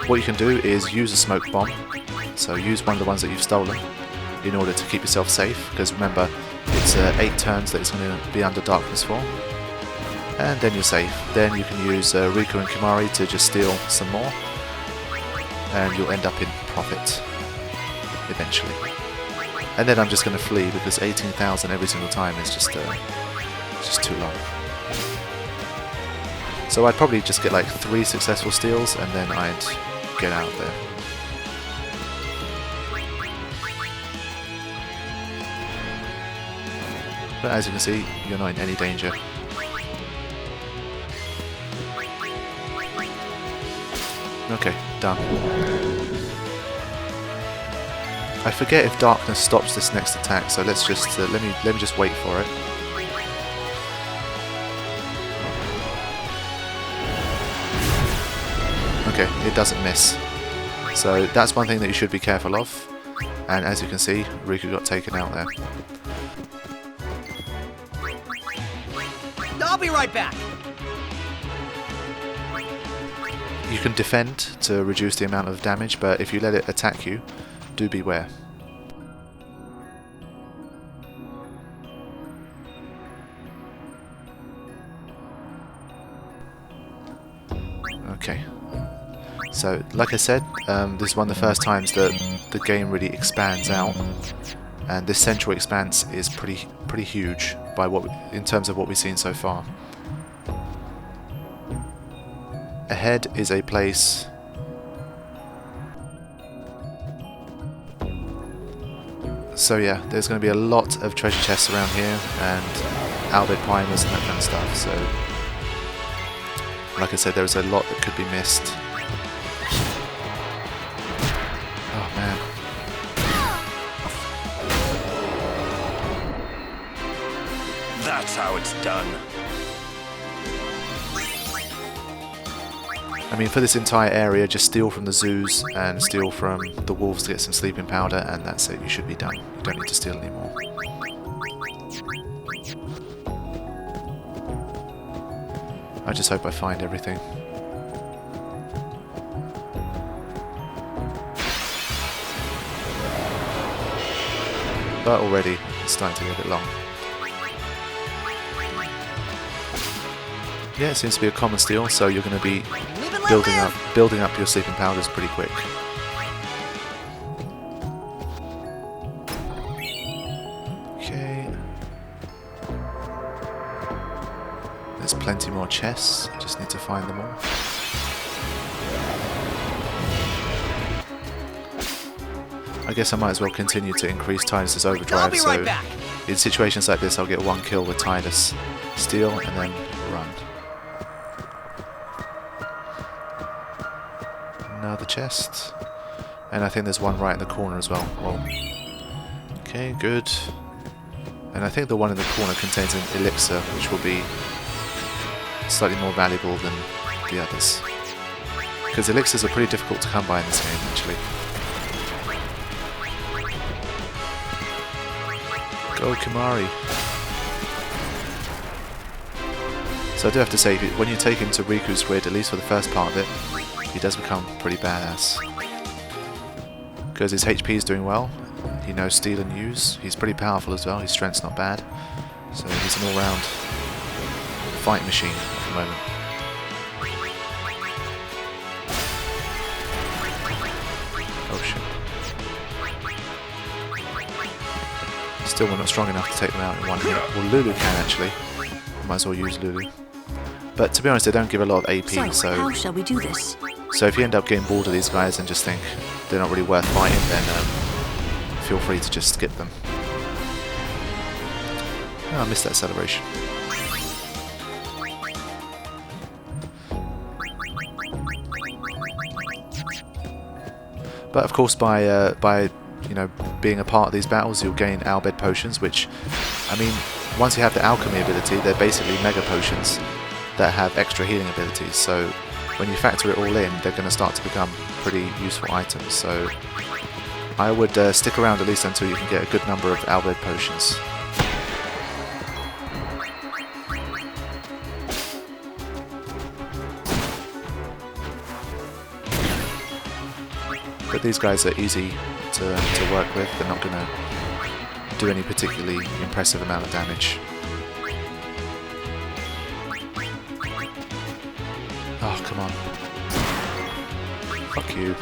what you can do is use a smoke bomb. So use one of the ones that you've stolen in order to keep yourself safe, because remember, it's 8 turns that it's going to be under darkness for. And then you're safe. Then you can use Riku and Kimari to just steal some more, and you'll end up in profit eventually. And then I'm just going to flee, because 18,000 every single time is just too long. So I'd probably just get like 3 successful steals, and then I'd get out of there. But as you can see, you're not in any danger. Okay, done. I forget if darkness stops this next attack, so let's just let me just wait for it. Okay, it doesn't miss. So that's one thing that you should be careful of. And as you can see, Riku got taken out there. I'll be right back. You can defend to reduce the amount of damage, but if you let it attack you, do beware. Okay. So, like I said, this is one of the first times that the game really expands out, and this central expanse is pretty huge by in terms of what we've seen so far. Ahead is a place so yeah, there's going to be a lot of treasure chests around here and Albed primers and that kind of stuff, so like I said, there's a lot that could be missed. Oh man. That's how it's done. I mean, for this entire area, just steal from the zoos and steal from the wolves to get some sleeping powder, and that's it, you should be done. You don't need to steal anymore. I just hope I find everything. But already, it's starting to get a bit long. Yeah, it seems to be a common steal, so you're going to be building up your sleeping powders pretty quick. Okay. There's plenty more chests, just need to find them all. I guess I might as well continue to increase Tidus's overdrive, so in situations like this I'll get 1 kill with Tidus, steal, and then run. Another chest, and I think there's one right in the corner as well. Okay, good. And I think the one in the corner contains an elixir, which will be slightly more valuable than the others, because elixirs are pretty difficult to come by in this game actually. Go Kimari. So I do have to say, when you take him to Riku's grid, at least for the first part of it, he does become pretty badass. Because his HP is doing well, he knows steal and use, he's pretty powerful as well, his strength's not bad. So he's an all-round fight machine at the moment. Oh shit. Still we're not strong enough to take them out in one hit. Well, Lulu can actually. Might as well use Lulu. But to be honest, they don't give a lot of AP, so how shall we do this? So if you end up getting bored of these guys and just think they're not really worth fighting, then feel free to just skip them. Oh, I missed that celebration. But of course, by you know, being a part of these battles, you'll gain Albed potions, which, I mean, once you have the alchemy ability, they're basically mega potions that have extra healing abilities. So when you factor it all in, they're going to start to become pretty useful items. So I would stick around at least until you can get a good number of Albed potions. But these guys are easy to work with. They're not going to do any particularly impressive amount of damage. Oh, come on. Fuck you.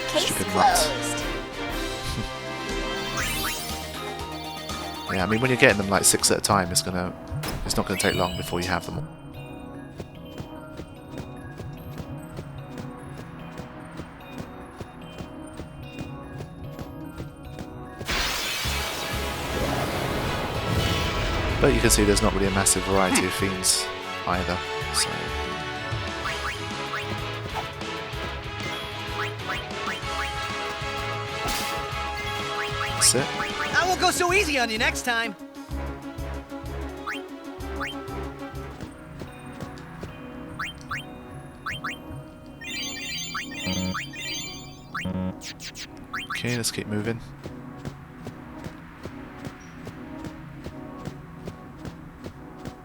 Case Stupid closed. Yeah, I mean, when you're getting them like 6 at a time, it's not gonna take long before you have them all. But you can see there's not really a massive variety of fiends either, so... That's it. I won't go so easy on you next time. Okay, let's keep moving.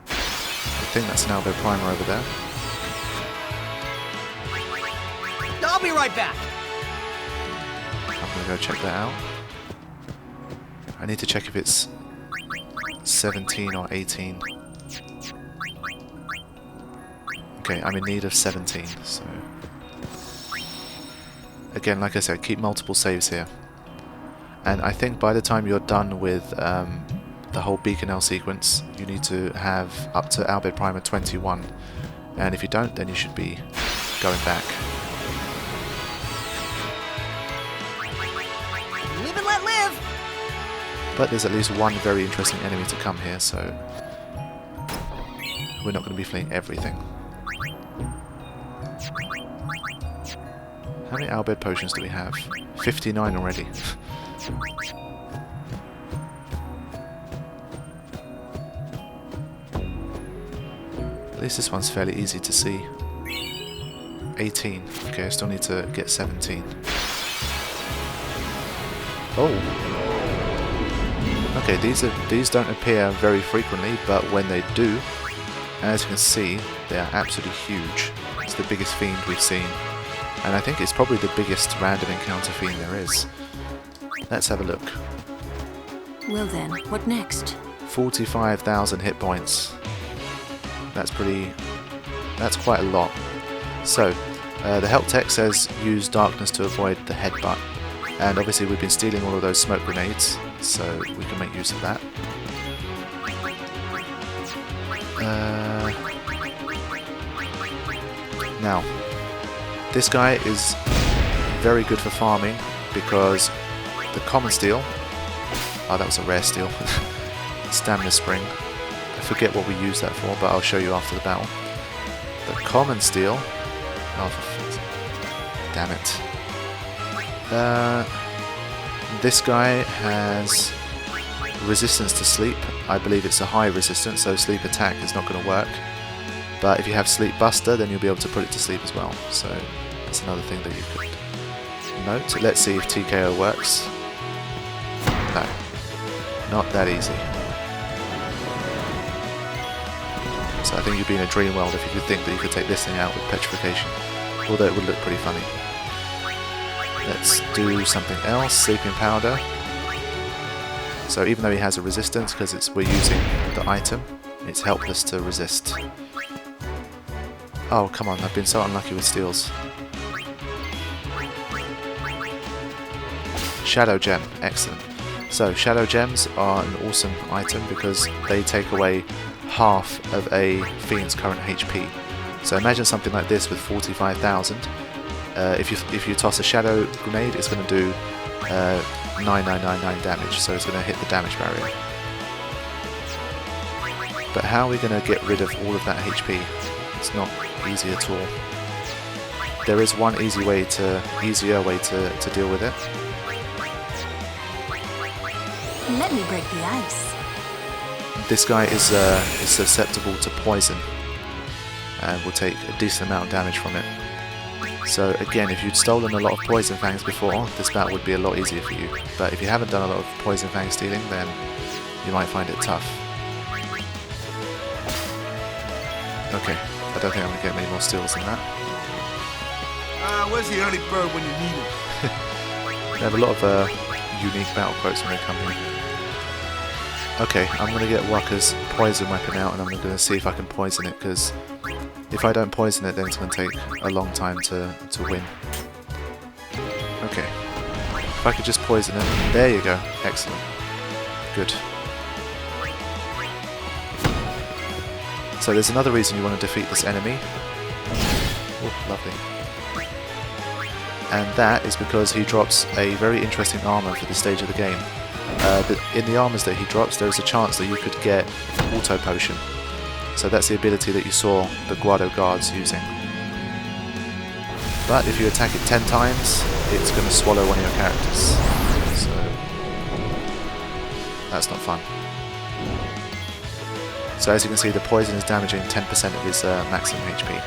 I think that's an Albo Primer over there. I'll be right back. I'm gonna go check that out. I need to check if it's 17 or 18. Okay, I'm in need of 17, so... Again, like I said, keep multiple saves here. And I think by the time you're done with the whole Beacon sequence, you need to have up to Albed Primer 21. And if you don't, then you should be going back. Live and let live. But there's at least one very interesting enemy to come here, so we're not going to be fleeing everything. How many Albed potions do we have? 59 already. At least this one's fairly easy to see. 18. Okay, I still need to get 17. Oh! Okay, these don't appear very frequently, but when they do, as you can see, they are absolutely huge. It's the biggest fiend we've seen, and I think it's probably the biggest random encounter fiend there is. Let's have a look. Well then, what next? 45,000 hit points. That's quite a lot. So, the help text says use darkness to avoid the headbutt, and obviously we've been stealing all of those smoke grenades, so we can make use of that. Now, this guy is very good for farming because the common steel... Oh, that was a rare steel. Stamina spring. I forget what we use that for, but I'll show you after the battle. The common steel... Oh, damn it. This guy has resistance to sleep. I believe it's a high resistance, so sleep attack is not going to work. But if you have Sleep Buster, then you'll be able to put it to sleep as well. So that's another thing that you could note. Let's see if TKO works. No, not that easy. So I think you'd be in a dream world if you could think that you could take this thing out with petrification. Although it would look pretty funny. Let's do something else. Sleeping Powder. So even though he has a resistance, because we're using the item, it's helpless to resist. Oh, come on, I've been so unlucky with steals. Shadow Gem, excellent. So, Shadow Gems are an awesome item because they take away half of a Fiend's current HP. So imagine something like this with 45,000. If you toss a Shadow Grenade, it's going to do 9999 damage, so it's going to hit the damage barrier. But how are we going to get rid of all of that HP? It's not easy at all. There is one easier way to deal with it. Let me break the ice. This guy is susceptible to poison and will take a decent amount of damage from it. So again, if you'd stolen a lot of Poison Fangs before, this battle would be a lot easier for you. But if you haven't done a lot of Poison Fang stealing, then you might find it tough. Okay, I don't think I'm going to get many more steals than that. Where's the early bird when you need him? They have a lot of unique battle quotes when they come here. Okay, I'm going to get Wakka's poison weapon out and I'm going to see if I can poison it, because if I don't poison it then it's going to take a long time to win. Okay, if I could just poison it, there you go, excellent, good. So there's another reason you want to defeat this enemy. Oh, lovely. And that is because he drops a very interesting armor for this stage of the game. In the armors that he drops, there is a chance that you could get auto potion. So that's the ability that you saw the Guado guards using. But if you attack it 10 times, it's going to swallow one of your characters. So that's not fun. So as you can see, the poison is damaging 10% of his maximum HP.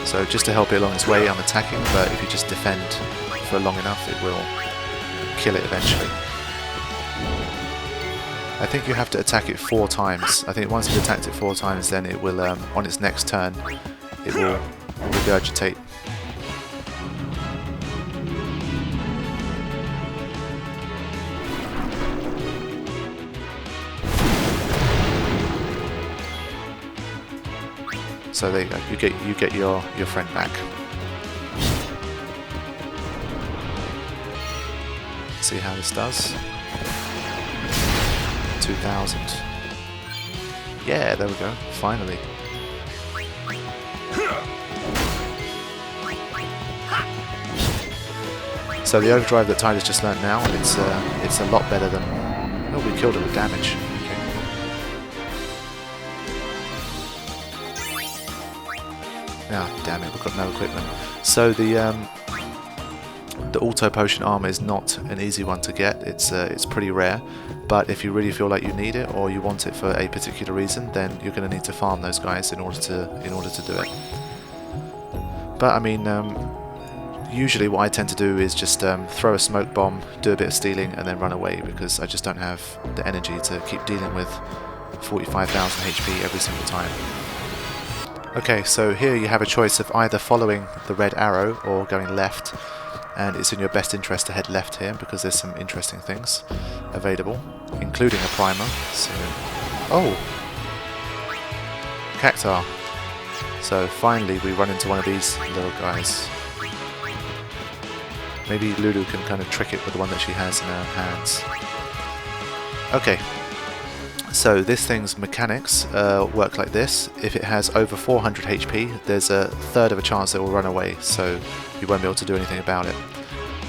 So just to help it along its way, I'm attacking, but if you just defend for long enough, it will kill it eventually. I think you have to attack it 4 times. I think once you've attacked it 4 times, then it will, on its next turn, it will regurgitate. So there you go. You get your friend back. See how this does. 2000. Yeah, there we go. Finally. So the overdrive that Tyler's just learnt now, it's a lot better than. Oh, we killed it with damage. Ah, damn it, we've got no equipment. So the auto potion armor is not an easy one to get. It's pretty rare, but if you really feel like you need it or you want it for a particular reason, then you're going to need to farm those guys in order to do it. But I mean, usually what I tend to do is just throw a smoke bomb, do a bit of stealing, and then run away, because I just don't have the energy to keep dealing with 45,000 HP every single time. Okay, so here you have a choice of either following the red arrow or going left, and it's in your best interest to head left here because there's some interesting things available, including a primer. So, oh, Cactuar. So finally we run into one of these little guys. Maybe Lulu can kind of trick it with the one that she has in her hands. Okay. So this thing's mechanics work like this. If it has over 400 HP, there's a third of a chance it will run away, so you won't be able to do anything about it.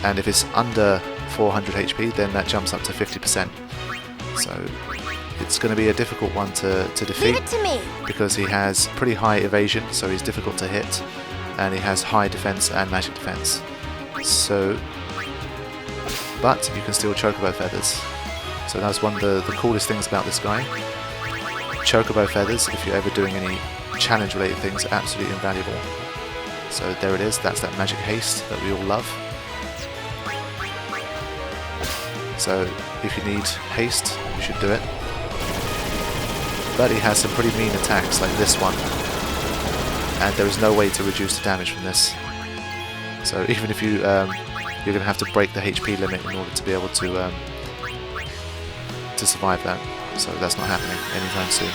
And if it's under 400 HP, then that jumps up to 50%. So it's going to be a difficult one to defeat. Leave it to me. Because he has pretty high evasion, so he's difficult to hit, and he has high defense and magic defense. So, but you can still chocobo feathers. So that's one of the coolest things about this guy. Chocobo feathers, if you're ever doing any challenge related things, are absolutely invaluable. So there it is, that's that magic haste that we all love. So if you need haste, you should do it. But he has some pretty mean attacks like this one, and there is no way to reduce the damage from this. So even if you're going to have to break the HP limit in order to be able to survive that, so that's not happening anytime soon.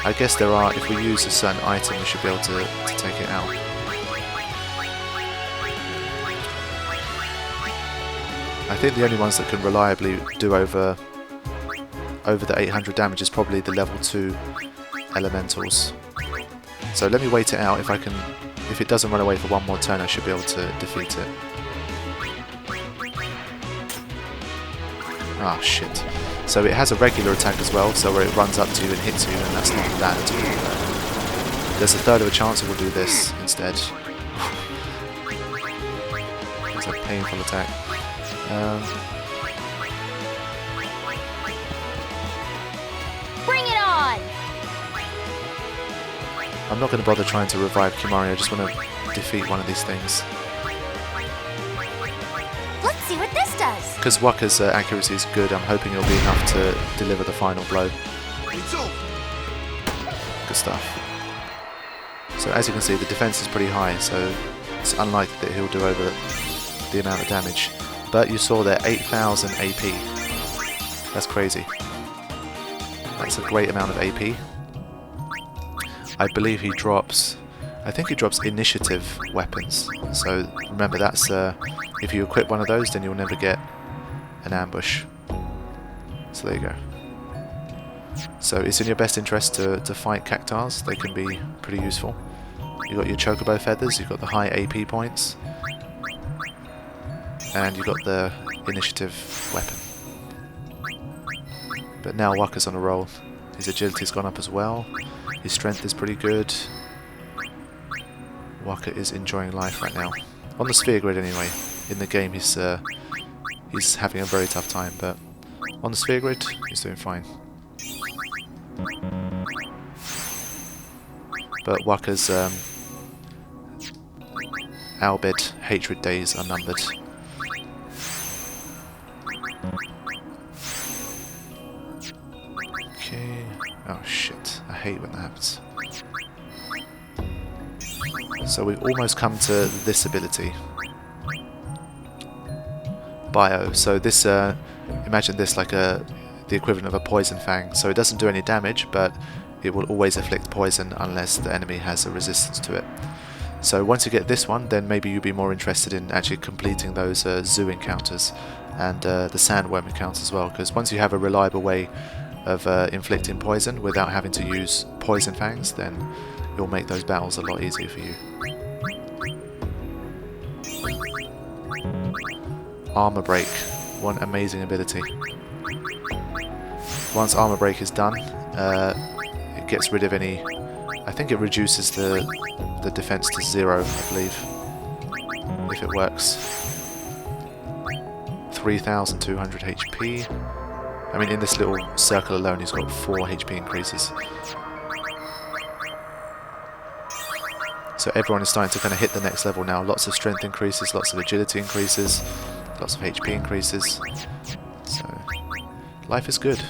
I guess there are, if we use a certain item, we should be able to take it out. I think the only ones that can reliably do over the 800 damage is probably the level 2 elementals. So let me wait it out. If it doesn't run away for one more turn, I should be able to defeat it. Ah, shit. So it has a regular attack as well, so where it runs up to you and hits you, and that's not bad at all. There's a third of a chance it will do this instead. It's a painful attack. Bring it on! I'm not going to bother trying to revive Kimari, I just want to defeat one of these things. Let's see what this does. us. Because Waka's accuracy is good, I'm hoping it'll be enough to deliver the final blow. It's over. Good stuff. So as you can see, the defense is pretty high, so it's unlikely that he'll do over the amount of damage. But you saw there 8,000 AP. That's crazy. That's a great amount of AP. I believe he drops... I think he drops initiative weapons. So remember, that's if you equip one of those, then you'll never get an ambush. So there you go. So it's in your best interest to fight Cactuars. They can be pretty useful. You've got your Chocobo feathers, you've got the high AP points, and you've got the initiative weapon. But now Waka's on a roll. His agility's gone up as well. His strength is pretty good. Waka is enjoying life right now. On the sphere grid anyway. In the game he's having a very tough time, but on the sphere grid he's doing fine. But Waka's Bhed hatred days are numbered. Okay. Oh shit, I hate when that happens. So we've almost come to this ability. Bio. So this, imagine this like the equivalent of a poison fang. So it doesn't do any damage, but it will always afflict poison unless the enemy has a resistance to it. So once you get this one, then maybe you'll be more interested in actually completing those zoo encounters and the sandworm encounters as well, because once you have a reliable way of inflicting poison without having to use poison fangs, then it'll make those battles a lot easier for you. Armor Break. One amazing ability. Once Armor Break is done, it gets rid of any... I think it reduces the defense to 0, I believe, if it works. 3,200 HP. I mean, in this little circle alone, he's got 4 HP increases. So everyone is starting to kind of hit the next level now. Lots of strength increases, lots of agility increases, lots of HP increases. So life is good.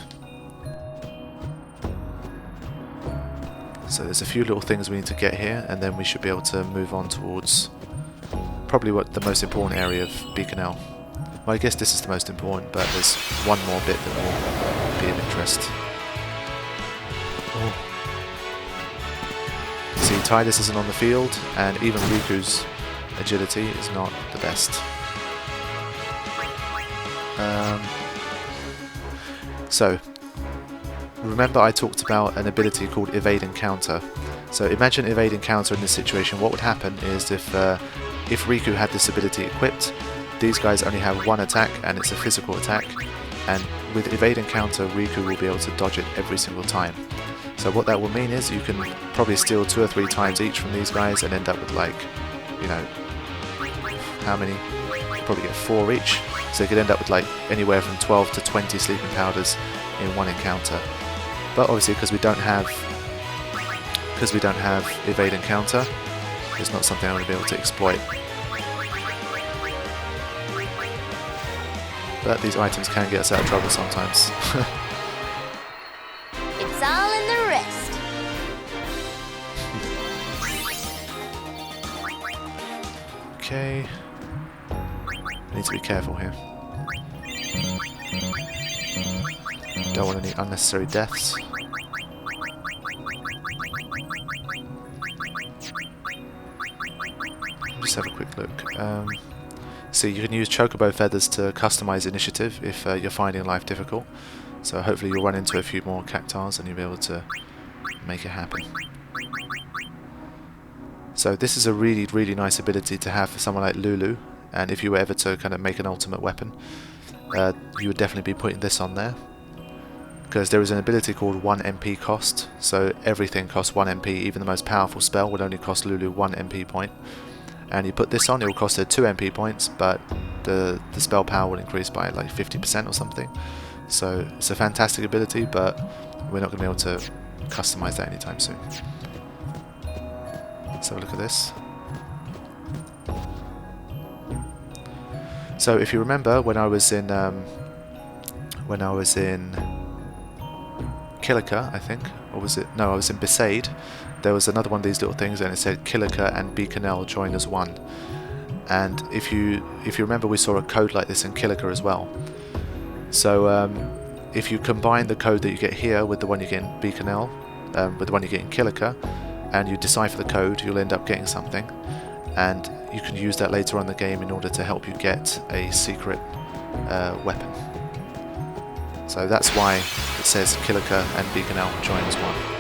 So there's a few little things we need to get here, and then we should be able to move on towards probably what the most important area of Beaconell. Well, I guess this is the most important, but there's one more bit that will be of interest. Oh. See, Tidus isn't on the field, and even Riku's agility is not the best. So, remember I talked about an ability called Evade Encounter. So imagine Evade Encounter in this situation. What would happen is if Riku had this ability equipped, these guys only have one attack, and it's a physical attack, and with Evade Encounter, Riku will be able to dodge it every single time. So what that will mean is you can probably steal 2 or 3 times each from these guys and end up with, like, you know, how many? You probably get 4 each. So you could end up with like anywhere from 12 to 20 sleeping powders in one encounter. But obviously because we don't have Evade Encounter, it's not something I'm going to be able to exploit. But these items can get us out of trouble sometimes. It's all in the wrist. Okay. Need to be careful here. Don't want any unnecessary deaths. Just have a quick look. So you can use Chocobo feathers to customize initiative if you're finding life difficult. So hopefully you'll run into a few more Cactuars and you'll be able to make it happen. So this is a really, really nice ability to have for someone like Lulu. And if you were ever to kind of make an ultimate weapon, you would definitely be putting this on there. Because there is an ability called 1 MP cost. So everything costs 1 MP, even the most powerful spell would only cost Lulu 1 MP point. And you put this on, it will cost her 2 MP points, but the spell power will increase by like 50% or something. So it's a fantastic ability, but we're not going to be able to customize that anytime soon. Let's have a look at this. So if you remember, when I was in Kilika, I think, or was it? No, I was in Bhed. There was another one of these little things, and it said Kilika and Beaconell join as one. And if you remember, we saw a code like this in Kilika as well. So if you combine the code that you get here with the one you get in Beaconell, with the one you get in Kilika, and you decipher the code, you'll end up getting something, and you can use that later on in the game in order to help you get a secret weapon. So that's why it says Kilika and Beaconell join as one.